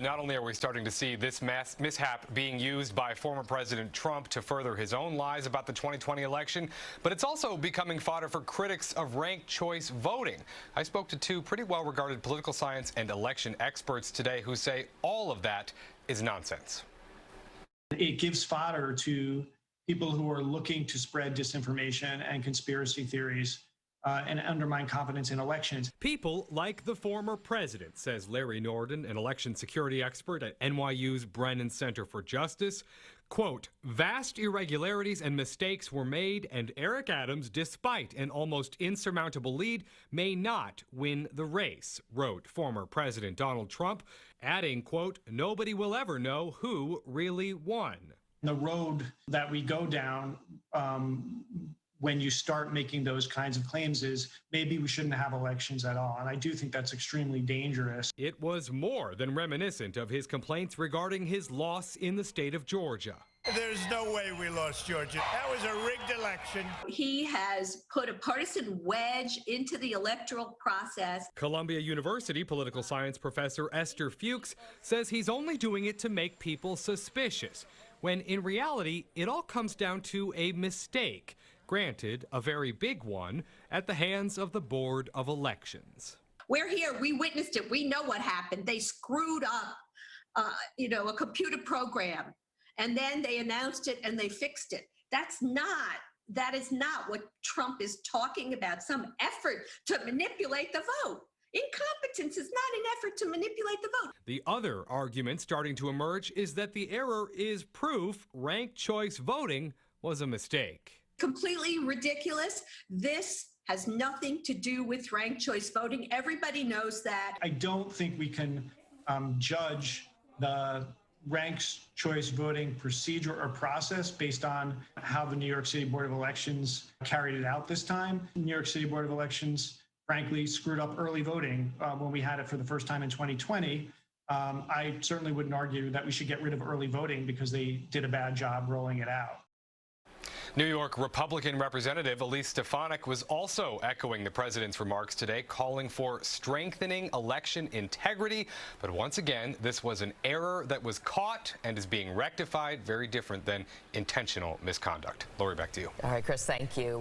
Not only are we starting to see this mishap being used by former President Trump to further his own lies about the 2020 election, but it's also becoming fodder for critics of ranked choice voting. I spoke to two pretty well-regarded political science and election experts today who say all of that is nonsense. It gives fodder to people who are looking to spread disinformation and conspiracy theories and undermine confidence in elections. People like the former president, says Larry Norden, an election security expert at NYU's Brennan Center for Justice. Quote, vast irregularities and mistakes were made, and Eric Adams, despite an almost insurmountable lead, may not win the race, wrote former President Donald Trump, adding, quote, nobody will ever know who really won. The road that we go down when you start making those kinds of claims is maybe we shouldn't have elections at all. And I do think that's extremely dangerous. It was more than reminiscent of his complaints regarding his loss in the state of Georgia. There's no way we lost Georgia. That was a rigged election. He has put a partisan wedge into the electoral process. Columbia University political science professor Esther Fuchs says he's only doing it to make people suspicious, when in reality, it all comes down to a mistake. Granted, a very big one, at the hands of the Board of Elections. We're here. We witnessed it. We know what happened. They screwed up, a computer program, and then they announced it and they fixed it. That is not what Trump is talking about, some effort to manipulate the vote. Incompetence is not an effort to manipulate the vote. The other argument starting to emerge is that the error is proof ranked choice voting was a mistake. Completely ridiculous. This has nothing to do with ranked choice voting. Everybody knows that. I don't think we can judge the ranked choice voting procedure or process based on how the New York City Board of Elections carried it out this time. The New York City Board of Elections, frankly, screwed up early voting when we had it for the first time in 2020. I certainly wouldn't argue that we should get rid of early voting because they did a bad job rolling it out. New York Republican Representative Elise Stefanik was also echoing the president's remarks today, calling for strengthening election integrity. But once again, this was an error that was caught and is being rectified, very different than intentional misconduct. Lori, back to you. All right, Chris, thank you.